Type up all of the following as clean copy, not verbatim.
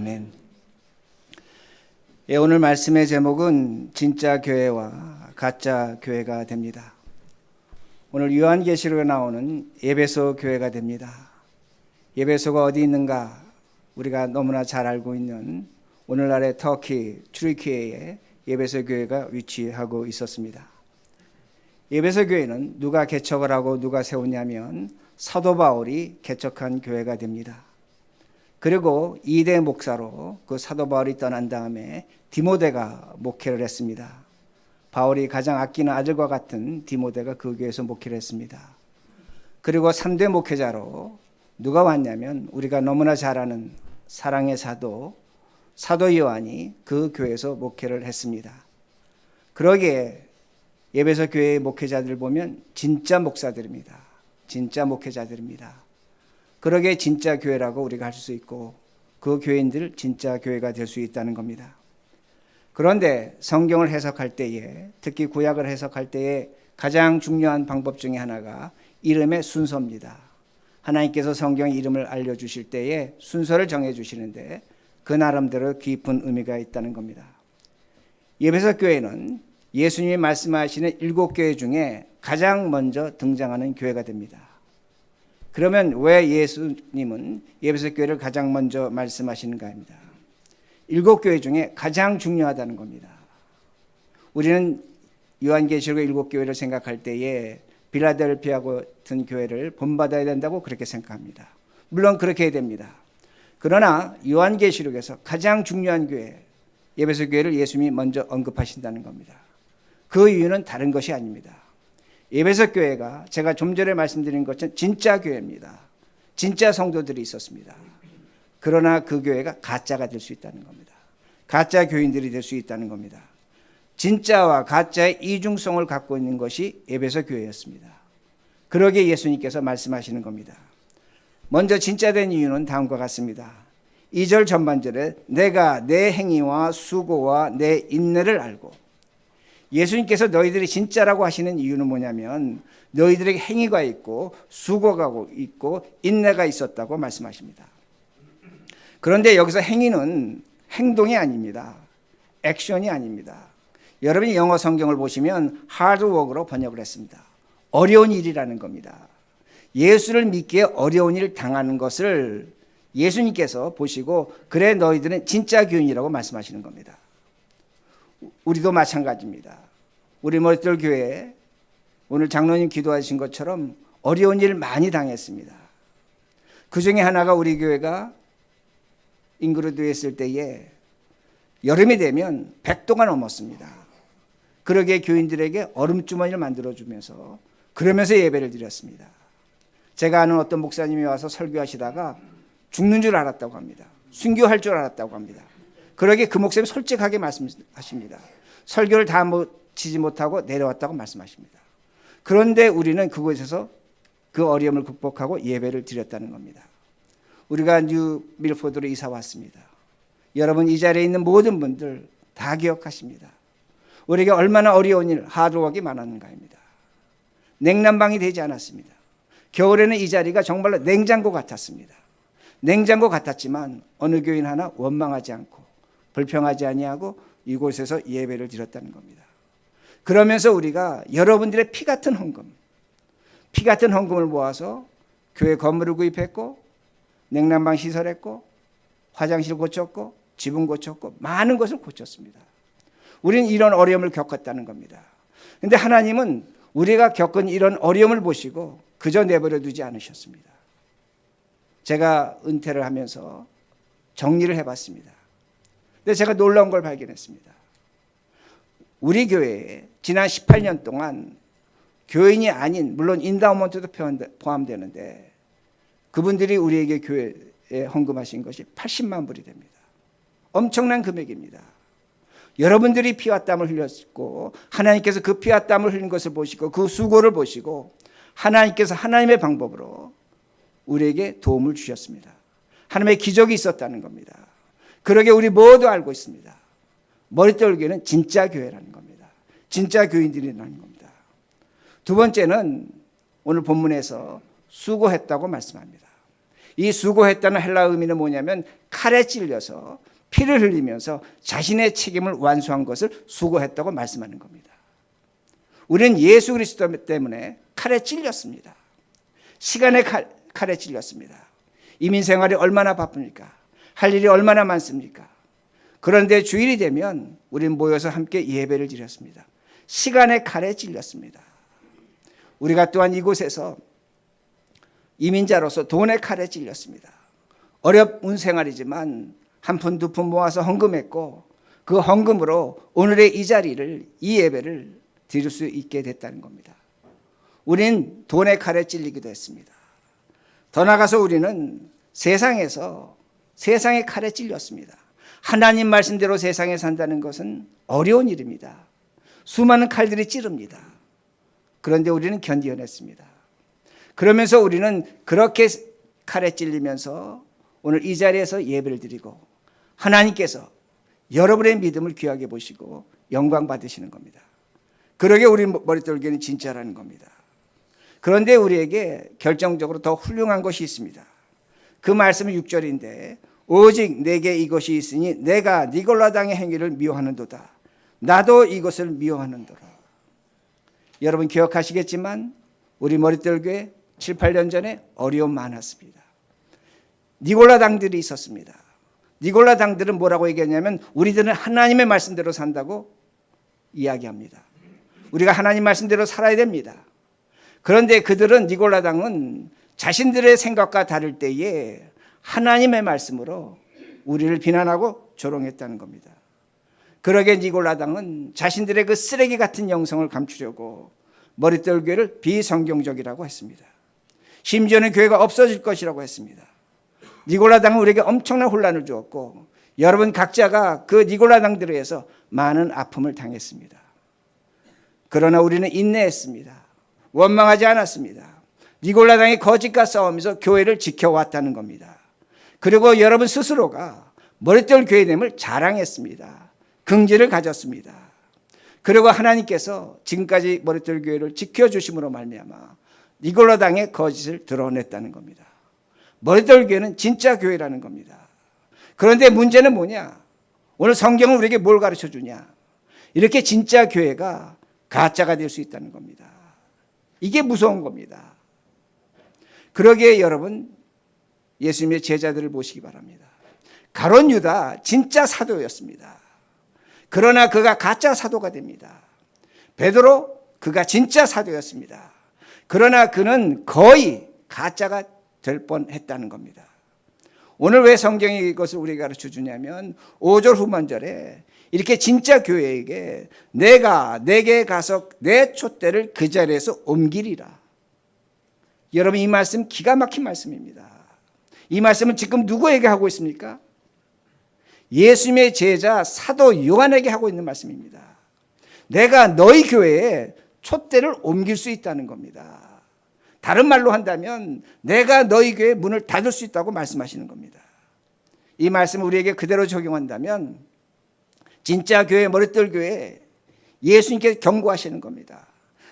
아멘. 오늘 말씀의 제목은 진짜 교회와 가짜 교회가 됩니다. 오늘 요한계시록에 나오는 에베소 교회가 됩니다. 에베소가 어디 있는가? 우리가 너무나 잘 알고 있는 오늘날의 터키 튀르키예에 에베소 교회가 위치하고 있었습니다. 에베소 교회는 누가 개척을 하고 누가 세웠냐면 사도 바울이 개척한 교회가 됩니다. 그리고 2대 목사로 그 사도 바울이 떠난 다음에 디모데가 목회를 했습니다. 바울이 가장 아끼는 아들과 같은 디모데가 그 교회에서 목회를 했습니다. 그리고 3대 목회자로 누가 왔냐면 우리가 너무나 잘 아는 사랑의 사도 요한이 그 교회에서 목회를 했습니다. 그러기에 에베소 교회의 목회자들 보면 진짜 목사들입니다. 진짜 목회자들입니다. 그러기에 진짜 교회라고 우리가 할 수 있고 그 교인들 진짜 교회가 될 수 있다는 겁니다. 그런데 성경을 해석할 때에 특히 구약을 해석할 때에 가장 중요한 방법 중에 하나가 이름의 순서입니다. 하나님께서 성경 이름을 알려주실 때에 순서를 정해주시는데 그 나름대로 깊은 의미가 있다는 겁니다. 에베소 교회는 예수님이 말씀하시는 7교회 중에 가장 먼저 등장하는 교회가 됩니다. 그러면 왜 예수님은 에베소 교회를 가장 먼저 말씀하시는가 합니다. 7교회 중에 가장 중요하다는 겁니다. 우리는 요한계시록의 7교회를 생각할 때에 빌라델피아 같은 교회를 본받아야 된다고 그렇게 생각합니다. 물론 그렇게 해야 됩니다. 그러나 요한계시록에서 가장 중요한 교회 에베소 교회를 예수님이 먼저 언급하신다는 겁니다. 그 이유는 다른 것이 아닙니다. 에베소 교회가 제가 좀 전에 말씀드린 것처럼 진짜 교회입니다. 진짜 성도들이 있었습니다. 그러나 그 교회가 가짜가 될 수 있다는 겁니다. 가짜 교인들이 될 수 있다는 겁니다. 진짜와 가짜의 이중성을 갖고 있는 것이 에베소 교회였습니다. 그러기에 예수님께서 말씀하시는 겁니다. 먼저 진짜 된 이유는 다음과 같습니다. 2절 전반절에 내가 내 행위와 수고와 내 인내를 알고, 예수님께서 너희들이 진짜라고 하시는 이유는 뭐냐면 너희들에게 행위가 있고 수고가 있고 인내가 있었다고 말씀하십니다. 그런데 여기서 행위는 행동이 아닙니다. 액션이 아닙니다. 여러분이 영어 성경을 보시면 하드워크로 번역을 했습니다. 어려운 일이라는 겁니다. 예수를 믿기에 어려운 일 당하는 것을 예수님께서 보시고 그래 너희들은 진짜 교인이라고 말씀하시는 겁니다. 우리도 마찬가지입니다. 우리 머릿돌 교회에 오늘 장로님 기도하신 것처럼 어려운 일 많이 당했습니다. 그 중에 하나가 우리 교회가 잉그루드에 있을 때에 여름이 되면 100도가 넘었습니다. 그러기에 교인들에게 얼음주머니를 만들어주면서 그러면서 예배를 드렸습니다. 제가 아는 어떤 목사님이 와서 설교하시다가 죽는 줄 알았다고 합니다. 순교할 줄 알았다고 합니다. 그러기에 그 목사님이 솔직하게 말씀하십니다. 설교를 다 치지 못하고 내려왔다고 말씀하십니다. 그런데 우리는 그곳에서 그 어려움을 극복하고 예배를 드렸다는 겁니다. 우리가 뉴 밀포드로 이사 왔습니다. 여러분 이 자리에 있는 모든 분들 다 기억하십니다. 우리가 얼마나 어려운 일, 하드워크가 많았는가입니다. 냉난방이 되지 않았습니다. 겨울에는 이 자리가 정말로 냉장고 같았습니다. 냉장고 같았지만 어느 교인 하나 원망하지 않고 불평하지 아니하고 이곳에서 예배를 드렸다는 겁니다. 그러면서 우리가 여러분들의 피 같은 헌금을 모아서 교회 건물을 구입했고 냉난방 시설했고 화장실 고쳤고 지붕 고쳤고 많은 것을 고쳤습니다. 우리는 이런 어려움을 겪었다는 겁니다. 그런데 하나님은 우리가 겪은 이런 어려움을 보시고 그저 내버려 두지 않으셨습니다. 제가 은퇴를 하면서 정리를 해봤습니다. 근데 제가 놀라운 걸 발견했습니다. 우리 교회에 지난 18년 동안 교인이 아닌, 물론 인다우먼트도 포함되는데 그분들이 우리에게 교회에 헌금하신 것이 80만 불이 됩니다. 엄청난 금액입니다. 여러분들이 피와 땀을 흘렸고 하나님께서 그 피와 땀을 흘린 것을 보시고 그 수고를 보시고 하나님께서 하나님의 방법으로 우리에게 도움을 주셨습니다. 하나님의 기적이 있었다는 겁니다. 그러게 우리 모두 알고 있습니다. 머릿돌 교회는 진짜 교회라는 겁니다. 진짜 교인들이라는 겁니다. 두 번째는 오늘 본문에서 수고했다고 말씀합니다. 이 수고했다는 헬라 의미는 뭐냐면 칼에 찔려서 피를 흘리면서 자신의 책임을 완수한 것을 수고했다고 말씀하는 겁니다. 우리는 예수 그리스도 때문에 칼에 찔렸습니다. 시간의 칼에 찔렸습니다. 이민 생활이 얼마나 바쁩니까? 할 일이 얼마나 많습니까? 그런데 주일이 되면 우리는 모여서 함께 예배를 드렸습니다. 시간의 칼에 찔렸습니다. 우리가 또한 이곳에서 이민자로서 돈의 칼에 찔렸습니다. 어려운 생활이지만 한 푼 두 푼 모아서 헌금했고 그 헌금으로 오늘의 이 자리를, 이 예배를 드릴 수 있게 됐다는 겁니다. 우리는 돈의 칼에 찔리기도 했습니다. 더 나아가서 우리는 세상에서 세상의 칼에 찔렸습니다. 하나님 말씀대로 세상에 산다는 것은 어려운 일입니다. 수많은 칼들이 찌릅니다. 그런데 우리는 견디어냈습니다. 그러면서 우리는 그렇게 칼에 찔리면서 오늘 이 자리에서 예배를 드리고 하나님께서 여러분의 믿음을 귀하게 보시고 영광 받으시는 겁니다. 그러게 우리 머릿돌기는 진짜라는 겁니다. 그런데 우리에게 결정적으로 더 훌륭한 것이 있습니다. 그 말씀은 6절인데 오직 내게 이것이 있으니 내가 니골라당의 행위를 미워하는도다. 나도 이것을 미워하는도라. 여러분 기억하시겠지만 우리 머릿돌교회 7, 8년 전에 어려움 많았습니다. 니골라당들이 있었습니다. 니골라당들은 뭐라고 얘기하냐면 우리들은 하나님의 말씀대로 산다고 이야기합니다. 우리가 하나님 말씀대로 살아야 됩니다. 그런데 그들은 니골라당은 자신들의 생각과 다를 때에 하나님의 말씀으로 우리를 비난하고 조롱했다는 겁니다. 그러게 니골라당은 자신들의 그 쓰레기 같은 영성을 감추려고 머릿돌 교회를 비성경적이라고 했습니다. 심지어는 교회가 없어질 것이라고 했습니다. 니골라당은 우리에게 엄청난 혼란을 주었고 여러분 각자가 그 니골라당들에 의해서 많은 아픔을 당했습니다. 그러나 우리는 인내했습니다. 원망하지 않았습니다. 니골라당이 거짓과 싸우면서 교회를 지켜왔다는 겁니다. 그리고 여러분 스스로가 머릿돌 교회됨을 자랑했습니다. 긍지를 가졌습니다. 그리고 하나님께서 지금까지 머릿돌 교회를 지켜주심으로 말미암아 니골라당의 거짓을 드러냈다는 겁니다. 머릿돌 교회는 진짜 교회라는 겁니다. 그런데 문제는 뭐냐? 오늘 성경은 우리에게 뭘 가르쳐 주냐? 이렇게 진짜 교회가 가짜가 될 수 있다는 겁니다. 이게 무서운 겁니다. 그러기에 여러분 예수님의 제자들을 보시기 바랍니다. 가룟 유다 진짜 사도였습니다. 그러나 그가 가짜 사도가 됩니다. 베드로 그가 진짜 사도였습니다. 그러나 그는 거의 가짜가 될 뻔했다는 겁니다. 오늘 왜 성경이 이것을 우리에게 가르쳐 주냐면 5절 후반절에 이렇게 진짜 교회에게 내게 가서 내 촛대를 그 자리에서 옮기리라. 여러분 이 말씀 기가 막힌 말씀입니다. 이 말씀은 지금 누구에게 하고 있습니까? 예수님의 제자 사도 요한에게 하고 있는 말씀입니다. 내가 너희 교회에 촛대를 옮길 수 있다는 겁니다. 다른 말로 한다면 내가 너희 교회의 문을 닫을 수 있다고 말씀하시는 겁니다. 이 말씀을 우리에게 그대로 적용한다면 진짜 교회 머릿돌 교회 예수님께 경고하시는 겁니다.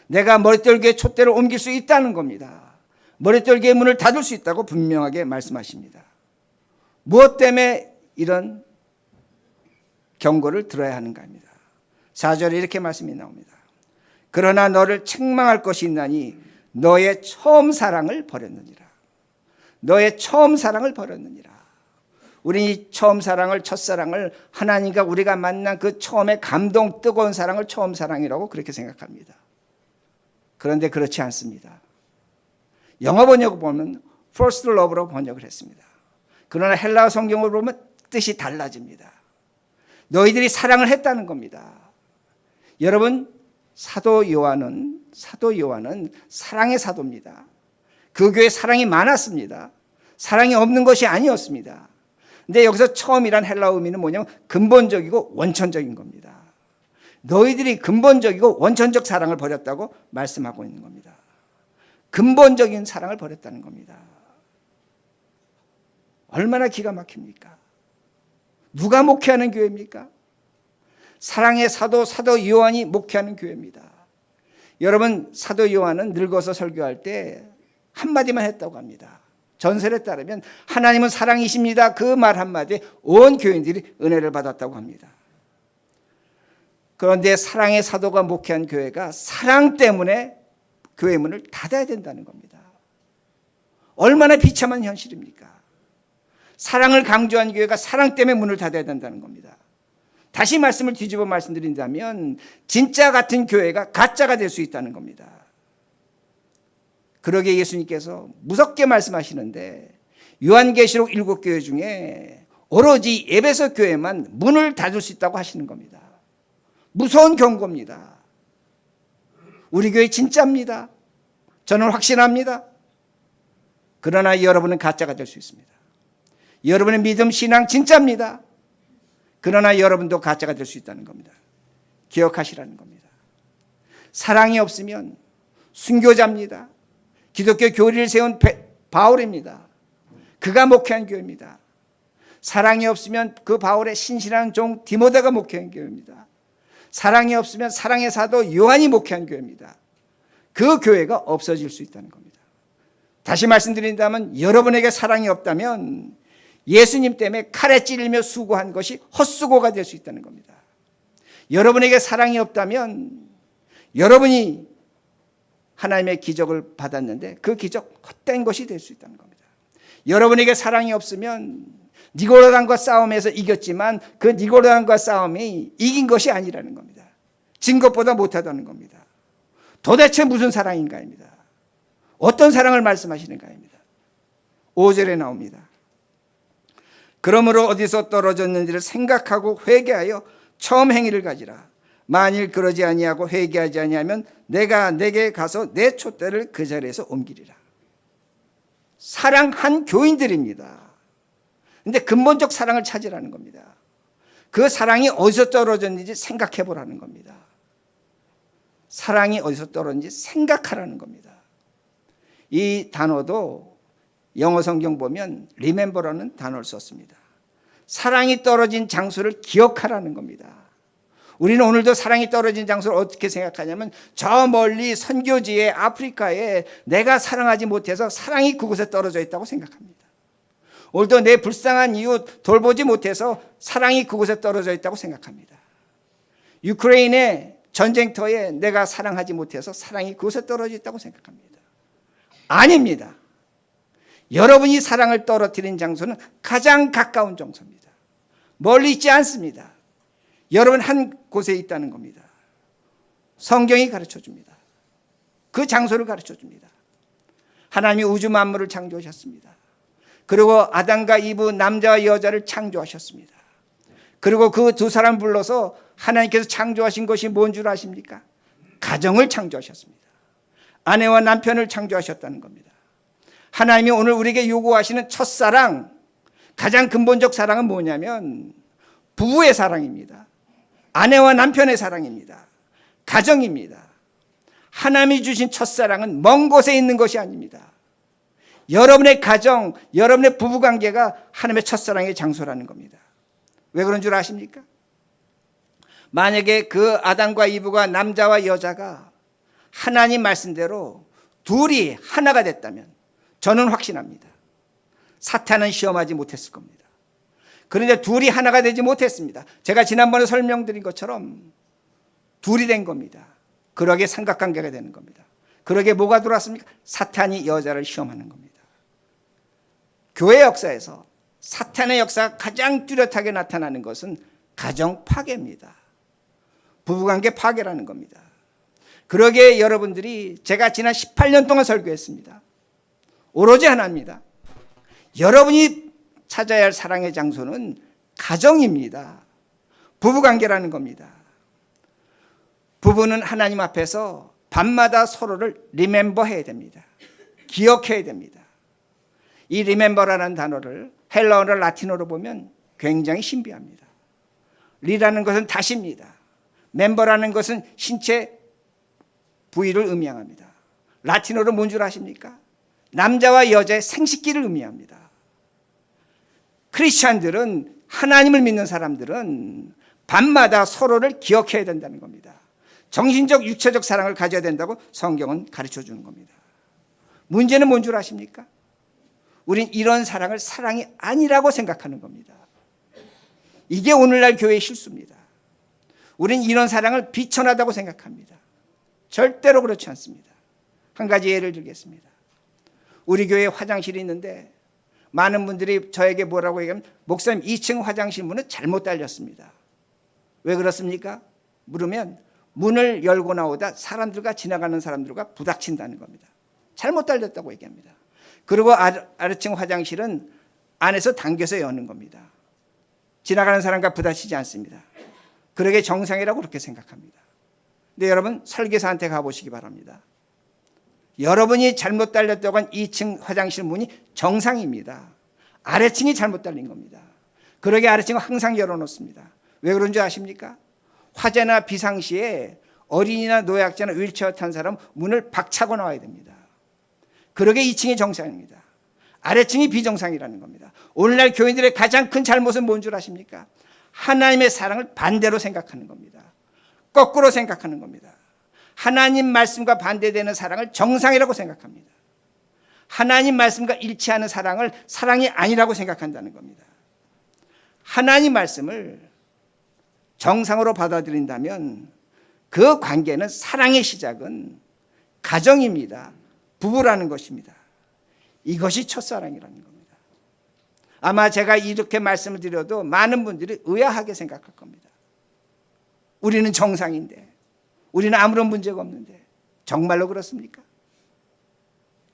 내가 머릿돌 교회 촛대를 옮길 수 있다는 겁니다. 머릿돌 교회 문을 닫을 수 있다고 분명하게 말씀하십니다. 무엇 때문에 이런 경고를 들어야 하는가 합니다. 4절에 이렇게 말씀이 나옵니다. 그러나 너를 책망할 것이 있나니 너의 처음 사랑을 버렸느니라. 너의 처음 사랑을 버렸느니라. 우리 이 처음 사랑을, 첫사랑을 하나님과 우리가 만난 그 처음에 감동, 뜨거운 사랑을 처음 사랑이라고 그렇게 생각합니다. 그런데 그렇지 않습니다. 영어 번역을 보면 first love로 번역을 했습니다. 그러나 헬라어 성경을 보면 뜻이 달라집니다. 너희들이 사랑을 했다는 겁니다. 여러분 사도 요한은 사랑의 사도입니다. 그 교회에 사랑이 많았습니다. 사랑이 없는 것이 아니었습니다. 근데 여기서 처음이란 헬라어 의미는 뭐냐면 근본적이고 원천적인 겁니다. 너희들이 근본적이고 원천적 사랑을 버렸다고 말씀하고 있는 겁니다. 근본적인 사랑을 버렸다는 겁니다. 얼마나 기가 막힙니까? 누가 목회하는 교회입니까? 사랑의 사도 요한이 목회하는 교회입니다. 여러분 사도 요한은 늙어서 설교할 때 한마디만 했다고 합니다. 전설에 따르면 하나님은 사랑이십니다. 그 말 한마디에 온 교인들이 은혜를 받았다고 합니다. 그런데 사랑의 사도가 목회한 교회가 사랑 때문에 교회 문을 닫아야 된다는 겁니다. 얼마나 비참한 현실입니까? 사랑을 강조한 교회가 사랑 때문에 문을 닫아야 된다는 겁니다. 다시 말씀을 뒤집어 말씀드린다면 진짜 같은 교회가 가짜가 될 수 있다는 겁니다. 그러기에 예수님께서 무섭게 말씀하시는데 요한계시록 7교회 중에 오로지 에베소 교회만 문을 닫을 수 있다고 하시는 겁니다. 무서운 경고입니다. 우리 교회 진짜입니다. 저는 확신합니다. 그러나 여러분은 가짜가 될 수 있습니다. 여러분의 믿음 신앙 진짜입니다. 그러나 여러분도 가짜가 될 수 있다는 겁니다. 기억하시라는 겁니다. 사랑이 없으면 순교자입니다. 기독교 교리를 세운 바울입니다. 그가 목회한 교회입니다. 사랑이 없으면 그 바울의 신실한 종 디모데가 목회한 교회입니다. 사랑이 없으면 사랑의 사도 요한이 목회한 교회입니다. 그 교회가 없어질 수 있다는 겁니다. 다시 말씀드린다면 여러분에게 사랑이 없다면 예수님 때문에 칼에 찔리며 수고한 것이 헛수고가 될 수 있다는 겁니다. 여러분에게 사랑이 없다면 여러분이 하나님의 기적을 받았는데 그 기적 헛된 것이 될 수 있다는 겁니다. 여러분에게 사랑이 없으면 니고라당과 싸움에서 이겼지만 그 니고라당과 싸움이 이긴 것이 아니라는 겁니다. 진 것보다 못하다는 겁니다. 도대체 무슨 사랑인가입니다. 어떤 사랑을 말씀하시는가입니다. 5절에 나옵니다. 그러므로 어디서 떨어졌는지를 생각하고 회개하여 처음 행위를 가지라. 만일 그러지 아니하고 회개하지 아니하면 내가 내게 가서 내 촛대를 그 자리에서 옮기리라. 사랑한 교인들입니다. 근데 근본적 사랑을 찾으라는 겁니다. 그 사랑이 어디서 떨어졌는지 생각해 보라는 겁니다. 사랑이 어디서 떨어졌는지 생각하라는 겁니다. 이 단어도 영어 성경 보면 remember라는 단어를 썼습니다. 사랑이 떨어진 장소를 기억하라는 겁니다. 우리는 오늘도 사랑이 떨어진 장소를 어떻게 생각하냐면 저 멀리 선교지에 아프리카에 내가 사랑하지 못해서 사랑이 그곳에 떨어져 있다고 생각합니다. 오늘도 내 불쌍한 이웃 돌보지 못해서 사랑이 그곳에 떨어져 있다고 생각합니다. 유크레인의 전쟁터에 내가 사랑하지 못해서 사랑이 그곳에 떨어져 있다고 생각합니다. 아닙니다. 여러분이 사랑을 떨어뜨린 장소는 가장 가까운 장소입니다. 멀리 있지 않습니다. 여러분 한 곳에 있다는 겁니다. 성경이 가르쳐 줍니다. 그 장소를 가르쳐 줍니다. 하나님이 우주 만물을 창조하셨습니다. 그리고 아담과 이브 남자와 여자를 창조하셨습니다. 그리고 그 두 사람 불러서 하나님께서 창조하신 것이 뭔 줄 아십니까? 가정을 창조하셨습니다. 아내와 남편을 창조하셨다는 겁니다. 하나님이 오늘 우리에게 요구하시는 첫사랑, 가장 근본적 사랑은 뭐냐면 부부의 사랑입니다. 아내와 남편의 사랑입니다. 가정입니다. 하나님이 주신 첫사랑은 먼 곳에 있는 것이 아닙니다. 여러분의 가정, 여러분의 부부관계가 하나님의 첫사랑의 장소라는 겁니다. 왜 그런 줄 아십니까? 만약에 그 아담과 이브가 남자와 여자가 하나님 말씀대로 둘이 하나가 됐다면 저는 확신합니다. 사탄은 시험하지 못했을 겁니다. 그런데 둘이 하나가 되지 못했습니다. 제가 지난번에 설명드린 것처럼 둘이 된 겁니다. 그러게 삼각관계가 되는 겁니다. 그러게 뭐가 들어왔습니까? 사탄이 여자를 시험하는 겁니다. 교회 역사에서 사탄의 역사가 가장 뚜렷하게 나타나는 것은 가정 파괴입니다. 부부관계 파괴라는 겁니다. 그러기에 여러분들이 제가 지난 18년 동안 설교했습니다. 오로지 하나입니다. 여러분이 찾아야 할 사랑의 장소는 가정입니다. 부부관계라는 겁니다. 부부는 하나님 앞에서 밤마다 서로를 리멤버 해야 됩니다. 기억해야 됩니다. 이 리멤버라는 단어를 헬라어나 라틴어로 보면 굉장히 신비합니다. 리라는 것은 다시입니다. 멤버라는 것은 신체 부위를 의미합니다. 라틴어로 뭔 줄 아십니까? 남자와 여자의 생식기를 의미합니다. 크리스찬들은, 하나님을 믿는 사람들은 밤마다 서로를 기억해야 된다는 겁니다. 정신적, 육체적 사랑을 가져야 된다고 성경은 가르쳐 주는 겁니다. 문제는 뭔 줄 아십니까? 우린 이런 사랑을 사랑이 아니라고 생각하는 겁니다. 이게 오늘날 교회의 실수입니다. 우린 이런 사랑을 비천하다고 생각합니다. 절대로 그렇지 않습니다. 한 가지 예를 들겠습니다. 우리 교회에 화장실이 있는데 많은 분들이 저에게 뭐라고 얘기하면 목사님 2층 화장실 문은 잘못 달렸습니다. 왜 그렇습니까? 물으면 문을 열고 나오다 사람들과 지나가는 사람들과 부닥친다는 겁니다. 잘못 달렸다고 얘기합니다. 그리고 아래층 화장실은 안에서 당겨서 여는 겁니다. 지나가는 사람과 부닥치지 않습니다. 그러게 정상이라고 그렇게 생각합니다. 근데 여러분 설계사한테 가보시기 바랍니다. 여러분이 잘못 달렸다고 한 2층 화장실 문이 정상입니다. 아래층이 잘못 달린 겁니다. 그러게 아래층은 항상 열어놓습니다. 왜 그런 줄 아십니까? 화재나 비상시에 어린이나 노약자나 휠체어 탄 사람 문을 박차고 나와야 됩니다. 그러게 2층이 정상입니다. 아래층이 비정상이라는 겁니다. 오늘날 교인들의 가장 큰 잘못은 뭔 줄 아십니까? 하나님의 사랑을 반대로 생각하는 겁니다. 거꾸로 생각하는 겁니다. 하나님 말씀과 반대되는 사랑을 정상이라고 생각합니다. 하나님 말씀과 일치하는 사랑을 사랑이 아니라고 생각한다는 겁니다. 하나님 말씀을 정상으로 받아들인다면 그 관계는 사랑의 시작은 가정입니다. 부부라는 것입니다. 이것이 첫사랑이라는 겁니다. 아마 제가 이렇게 말씀을 드려도 많은 분들이 의아하게 생각할 겁니다. 우리는 정상인데, 우리는 아무런 문제가 없는데 정말로 그렇습니까?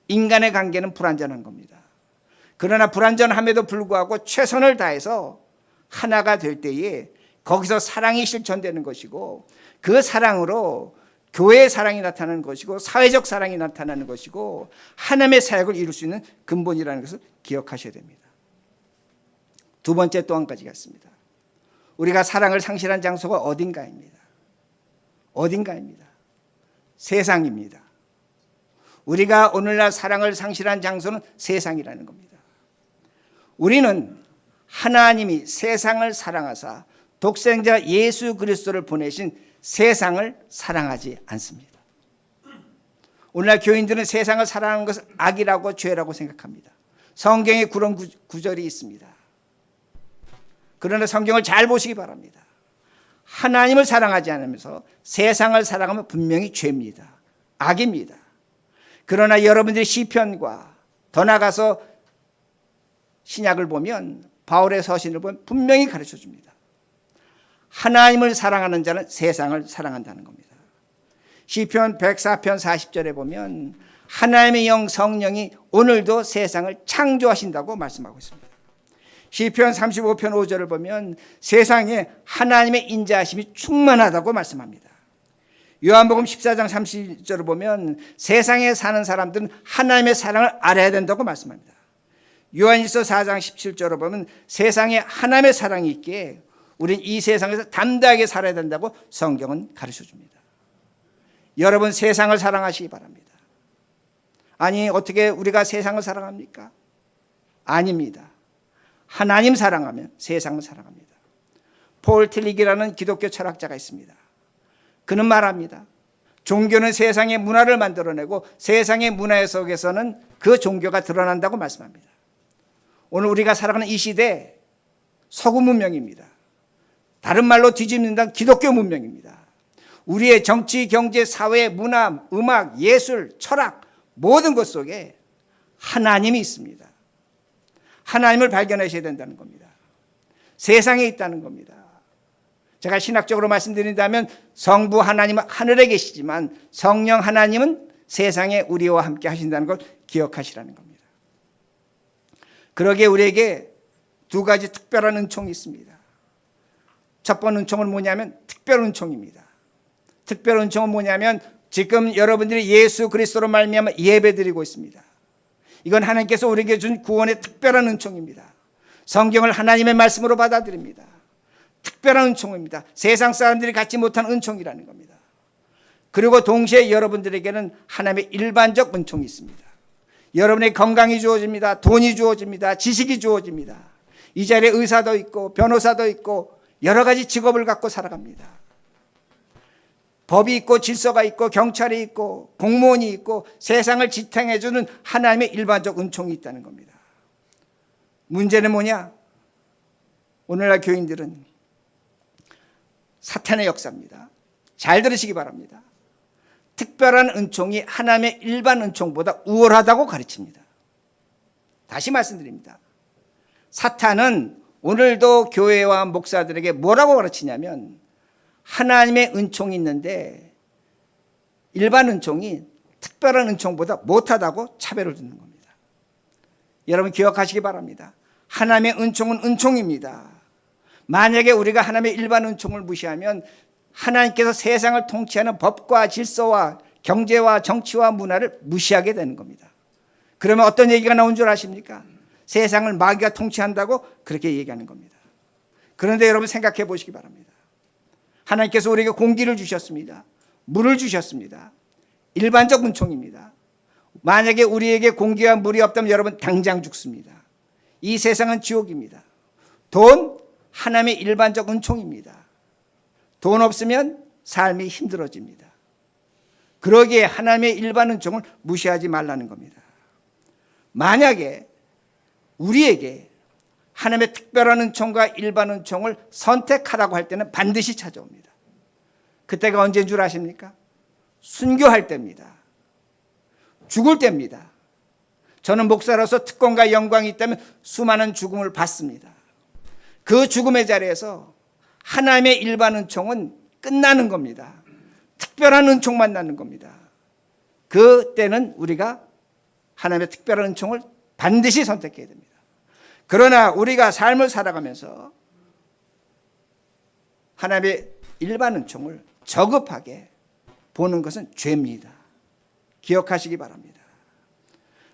인간의 관계는 불완전한 겁니다. 그러나 불완전함에도 불구하고 최선을 다해서 하나가 될 때에 거기서 사랑이 실천되는 것이고 그 사랑으로 교회의 사랑이 나타나는 것이고 사회적 사랑이 나타나는 것이고 하나님의 사역을 이룰 수 있는 근본이라는 것을 기억하셔야 됩니다. 두 번째 또 한 가지가 있습니다. 우리가 사랑을 상실한 장소가 어딘가입니다. 어딘가입니다. 세상입니다. 우리가 오늘날 사랑을 상실한 장소는 세상이라는 겁니다. 우리는 하나님이 세상을 사랑하사 독생자 예수 그리스도를 보내신 세상을 사랑하지 않습니다. 오늘날 교인들은 세상을 사랑하는 것을 악이라고 죄라고 생각합니다. 성경에 그런 구절이 있습니다. 그러나 성경을 잘 보시기 바랍니다. 하나님을 사랑하지 않으면서 세상을 사랑하면 분명히 죄입니다. 악입니다. 그러나 여러분들이 시편과 더 나아가서 신약을 보면 바울의 서신을 보면 분명히 가르쳐 줍니다. 하나님을 사랑하는 자는 세상을 사랑한다는 겁니다. 시편 104편 40절에 보면 하나님의 영 성령이 오늘도 세상을 창조하신다고 말씀하고 있습니다. 시편 35편 5절을 보면 세상에 하나님의 인자하심이 충만하다고 말씀합니다. 요한복음 14장 30절을 보면 세상에 사는 사람들은 하나님의 사랑을 알아야 된다고 말씀합니다. 요한일서 4장 17절을 보면 세상에 하나님의 사랑이 있기에 우린 이 세상에서 담대하게 살아야 된다고 성경은 가르쳐줍니다. 여러분 세상을 사랑하시기 바랍니다. 아니 어떻게 우리가 세상을 사랑합니까? 아닙니다. 하나님 사랑하면 세상을 사랑합니다. 폴 틸릭이라는 기독교 철학자가 있습니다. 그는 말합니다. 종교는 세상의 문화를 만들어내고 세상의 문화 속에서는 그 종교가 드러난다고 말씀합니다. 오늘 우리가 살아가는 이 시대 서구 문명입니다. 다른 말로 뒤집는다면 기독교 문명입니다. 우리의 정치, 경제, 사회, 문화, 음악, 예술, 철학 모든 것 속에 하나님이 있습니다. 하나님을 발견하셔야 된다는 겁니다. 세상에 있다는 겁니다. 제가 신학적으로 말씀드린다면 성부 하나님은 하늘에 계시지만 성령 하나님은 세상에 우리와 함께 하신다는 걸 기억하시라는 겁니다. 그러기에 우리에게 두 가지 특별한 은총이 있습니다. 첫 번째 은총은 뭐냐면 특별 은총입니다. 특별 은총은 뭐냐면 지금 여러분들이 예수 그리스도로 말미암아 예배드리고 있습니다. 이건 하나님께서 우리에게 준 구원의 특별한 은총입니다. 성경을 하나님의 말씀으로 받아들입니다. 특별한 은총입니다. 세상 사람들이 갖지 못한 은총이라는 겁니다. 그리고 동시에 여러분들에게는 하나님의 일반적 은총이 있습니다. 여러분의 건강이 주어집니다. 돈이 주어집니다. 지식이 주어집니다. 이 자리에 의사도 있고 변호사도 있고 여러 가지 직업을 갖고 살아갑니다. 법이 있고 질서가 있고 경찰이 있고 공무원이 있고 세상을 지탱해주는 하나님의 일반적 은총이 있다는 겁니다. 문제는 뭐냐? 오늘날 교인들은 사탄의 역사입니다. 잘 들으시기 바랍니다. 특별한 은총이 하나님의 일반 은총보다 우월하다고 가르칩니다. 다시 말씀드립니다. 사탄은 오늘도 교회와 목사들에게 뭐라고 가르치냐면 하나님의 은총이 있는데 일반 은총이 특별한 은총보다 못하다고 차별을 두는 겁니다. 여러분 기억하시기 바랍니다. 하나님의 은총은 은총입니다. 만약에 우리가 하나님의 일반 은총을 무시하면 하나님께서 세상을 통치하는 법과 질서와 경제와 정치와 문화를 무시하게 되는 겁니다. 그러면 어떤 얘기가 나온 줄 아십니까? 세상을 마귀가 통치한다고 그렇게 얘기하는 겁니다. 그런데 여러분 생각해 보시기 바랍니다. 하나님께서 우리에게 공기를 주셨습니다. 물을 주셨습니다. 일반적 은총입니다. 만약에 우리에게 공기와 물이 없다면 여러분 당장 죽습니다. 이 세상은 지옥입니다. 돈, 하나님의 일반적 은총입니다. 돈 없으면 삶이 힘들어집니다. 그러기에 하나님의 일반 은총을 무시하지 말라는 겁니다. 만약에 우리에게 하나님의 특별한 은총과 일반 은총을 선택하라고 할 때는 반드시 찾아옵니다. 그때가 언제인 줄 아십니까? 순교할 때입니다. 죽을 때입니다. 저는 목사로서 특권과 영광이 있다면 수많은 죽음을 받습니다. 그 죽음의 자리에서 하나님의 일반 은총은 끝나는 겁니다. 특별한 은총만 나는 겁니다. 그때는 우리가 하나님의 특별한 은총을 반드시 선택해야 됩니다. 그러나 우리가 삶을 살아가면서 하나님의 일반 은총을 저급하게 보는 것은 죄입니다. 기억하시기 바랍니다.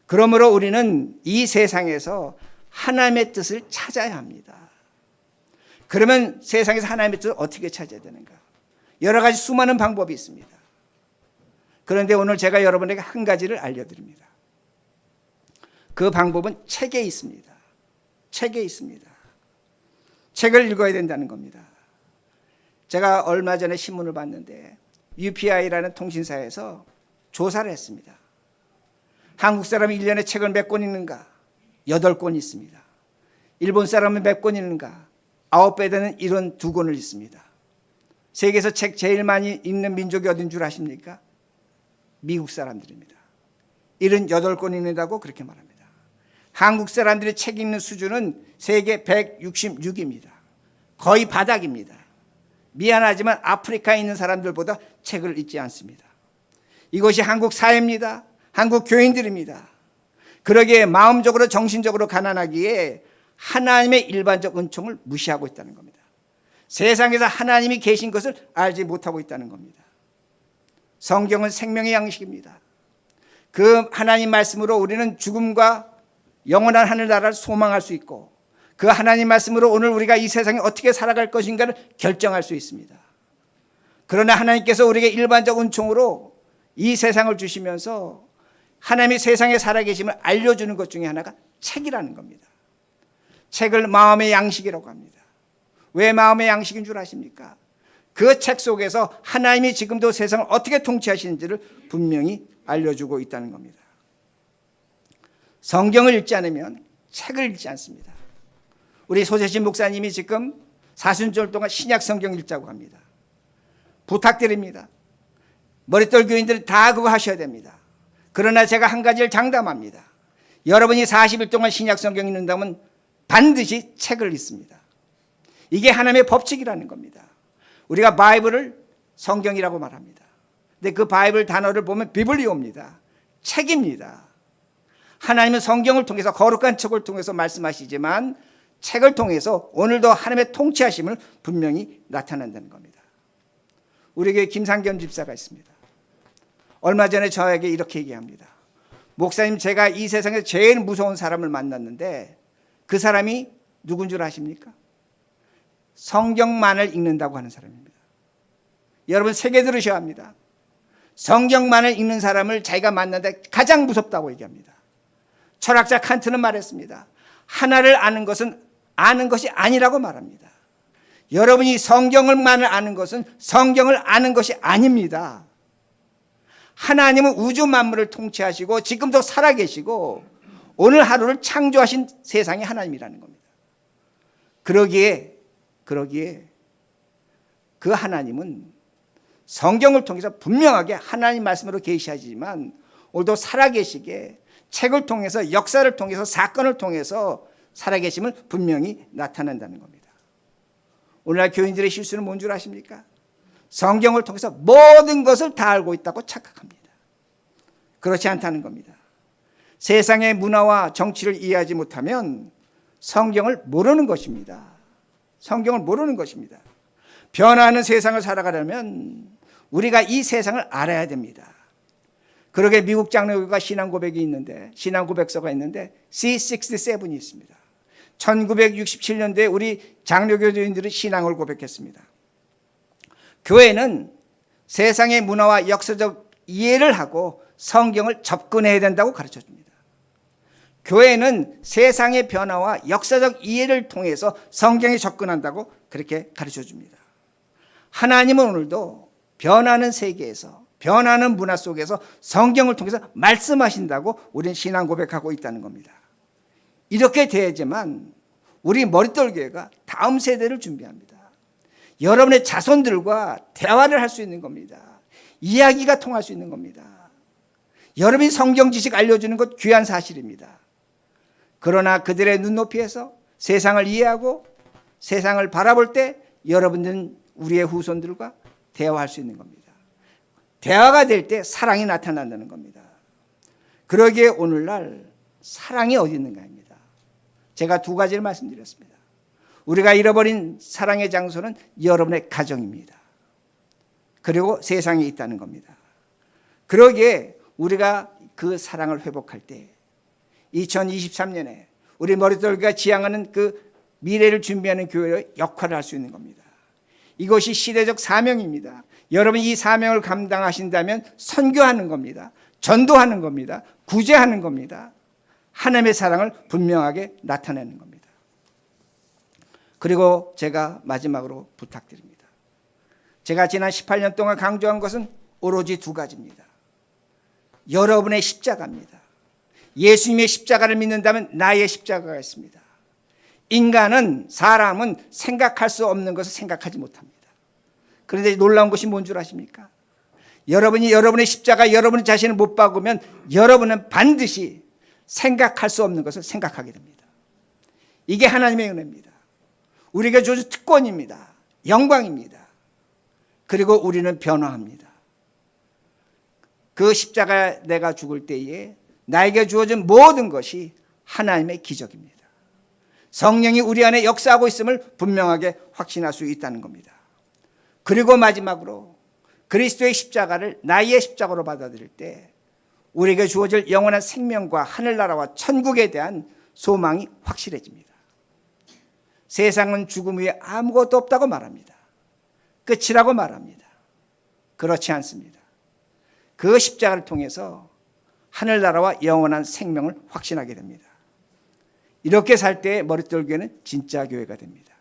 그러므로 우리는 이 세상에서 하나님의 뜻을 찾아야 합니다. 그러면 세상에서 하나님의 뜻을 어떻게 찾아야 되는가? 여러 가지 수많은 방법이 있습니다. 그런데 오늘 제가 여러분에게 한 가지를 알려드립니다. 그 방법은 책에 있습니다. 책에 있습니다. 책을 읽어야 된다는 겁니다. 제가 얼마 전에 신문을 봤는데 UPI라는 통신사에서 조사를 했습니다. 한국 사람이 1년에 책을 몇 권 읽는가? 8권 있습니다. 일본 사람은 몇 권 읽는가? 9배 되는 72권을 읽습니다. 세계에서 책 제일 많이 읽는 민족이 어딘 줄 아십니까? 미국 사람들입니다. 78권 읽는다고 그렇게 말합니다. 한국 사람들이 책 읽는 수준은 세계 166입니다. 거의 바닥입니다. 미안하지만 아프리카에 있는 사람들보다 책을 읽지 않습니다. 이것이 한국 사회입니다. 한국 교인들입니다. 그러기에 마음적으로 정신적으로 가난하기에 하나님의 일반적 은총을 무시하고 있다는 겁니다. 세상에서 하나님이 계신 것을 알지 못하고 있다는 겁니다. 성경은 생명의 양식입니다. 그 하나님 말씀으로 우리는 죽음과 영원한 하늘나라를 소망할 수 있고 그 하나님 말씀으로 오늘 우리가 이 세상에 어떻게 살아갈 것인가를 결정할 수 있습니다. 그러나 하나님께서 우리에게 일반적 은총으로 이 세상을 주시면서 하나님이 세상에 살아계심을 알려주는 것 중에 하나가 책이라는 겁니다. 책을 마음의 양식이라고 합니다. 왜 마음의 양식인 줄 아십니까? 그 책 속에서 하나님이 지금도 세상을 어떻게 통치하시는지를 분명히 알려주고 있다는 겁니다. 성경을 읽지 않으면 책을 읽지 않습니다. 우리 소재신 목사님이 지금 40절 동안 신약 성경 읽자고 합니다. 부탁드립니다. 머릿돌 교인들이 다 그거 하셔야 됩니다. 그러나 제가 한 가지를 장담합니다. 여러분이 40일 동안 신약 성경 읽는다면 반드시 책을 읽습니다. 이게 하나님의 법칙이라는 겁니다. 우리가 바이블을 성경이라고 말합니다. 근데 그 바이블 단어를 보면 비블리오입니다. 책입니다. 하나님은 성경을 통해서 거룩한 책을 통해서 말씀하시지만 책을 통해서 오늘도 하나님의 통치하심을 분명히 나타낸다는 겁니다. 우리에게 김상겸 집사가 있습니다. 얼마 전에 저에게 이렇게 얘기합니다. 목사님, 제가 이 세상에서 제일 무서운 사람을 만났는데 그 사람이 누군 줄 아십니까? 성경만을 읽는다고 하는 사람입니다. 여러분 새겨 들으셔야 합니다. 성경만을 읽는 사람을 자기가 만났는데 가장 무섭다고 얘기합니다. 철학자 칸트는 말했습니다. 하나를 아는 것은 아는 것이 아니라고 말합니다. 여러분이 성경을만을 아는 것은 성경을 아는 것이 아닙니다. 하나님은 우주 만물을 통치하시고 지금도 살아계시고 오늘 하루를 창조하신 세상의 하나님이라는 겁니다. 그러기에 그 하나님은 성경을 통해서 분명하게 하나님 말씀으로 계시하지만 오늘도 살아계시게 책을 통해서, 역사를 통해서, 사건을 통해서 살아계심을 분명히 나타낸다는 겁니다. 오늘날 교인들의 실수는 뭔 줄 아십니까? 성경을 통해서 모든 것을 다 알고 있다고 착각합니다. 그렇지 않다는 겁니다. 세상의 문화와 정치를 이해하지 못하면 성경을 모르는 것입니다. 성경을 모르는 것입니다. 변화하는 세상을 살아가려면 우리가 이 세상을 알아야 됩니다. 그러게 미국 장로교가 신앙 고백이 있는데, 신앙 고백서가 있는데 C67이 있습니다. 1967년도에 우리 장로교인들은 신앙을 고백했습니다. 교회는 세상의 문화와 역사적 이해를 하고 성경을 접근해야 된다고 가르쳐 줍니다. 교회는 세상의 변화와 역사적 이해를 통해서 성경에 접근한다고 그렇게 가르쳐 줍니다. 하나님은 오늘도 변하는 세계에서, 변하는 문화 속에서 성경을 통해서 말씀하신다고 우리는 신앙 고백하고 있다는 겁니다. 이렇게 돼야지만 우리 머릿돌교회가 다음 세대를 준비합니다. 여러분의 자손들과 대화를 할 수 있는 겁니다. 이야기가 통할 수 있는 겁니다. 여러분이 성경 지식 알려주는 것 귀한 사실입니다. 그러나 그들의 눈높이에서 세상을 이해하고 세상을 바라볼 때 여러분들은 우리의 후손들과 대화할 수 있는 겁니다. 대화가 될 때 사랑이 나타난다는 겁니다. 그러기에 오늘날 사랑이 어디 있는가입니다. 제가 두 가지를 말씀드렸습니다. 우리가 잃어버린 사랑의 장소는 여러분의 가정입니다. 그리고 세상에 있다는 겁니다. 그러기에 우리가 그 사랑을 회복할 때 2023년에 우리 머릿돌기가 지향하는 그 미래를 준비하는 교회의 역할을 할 수 있는 겁니다. 이것이 시대적 사명입니다. 여러분이 이 사명을 감당하신다면 선교하는 겁니다. 전도하는 겁니다. 구제하는 겁니다. 하나님의 사랑을 분명하게 나타내는 겁니다. 그리고 제가 마지막으로 부탁드립니다. 제가 지난 18년 동안 강조한 것은 오로지 두 가지입니다. 여러분의 십자가입니다. 예수님의 십자가를 믿는다면 나의 십자가가 있습니다. 인간은, 사람은 생각할 수 없는 것을 생각하지 못합니다. 그런데 놀라운 것이 뭔 줄 아십니까? 여러분이 여러분의 십자가, 여러분의 자신을 못 박으면 여러분은 반드시 생각할 수 없는 것을 생각하게 됩니다. 이게 하나님의 은혜입니다. 우리에게 주어진 특권입니다. 영광입니다. 그리고 우리는 변화합니다. 그 십자가 내가 죽을 때에 나에게 주어진 모든 것이 하나님의 기적입니다. 성령이 우리 안에 역사하고 있음을 분명하게 확신할 수 있다는 겁니다. 그리고 마지막으로 그리스도의 십자가를 나의 십자가로 받아들일 때 우리에게 주어질 영원한 생명과 하늘나라와 천국에 대한 소망이 확실해집니다. 세상은 죽음 위에 아무것도 없다고 말합니다. 끝이라고 말합니다. 그렇지 않습니다. 그 십자가를 통해서 하늘나라와 영원한 생명을 확신하게 됩니다. 이렇게 살 때 머릿돌교회는 진짜 교회가 됩니다.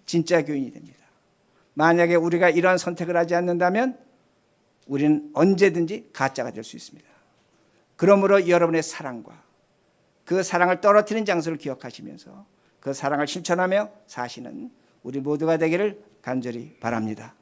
진짜 교인이 됩니다. 만약에 우리가 이러한 선택을 하지 않는다면 우리는 언제든지 가짜가 될 수 있습니다. 그러므로 여러분의 사랑과 그 사랑을 떨어뜨린 장소를 기억하시면서 그 사랑을 실천하며 사시는 우리 모두가 되기를 간절히 바랍니다.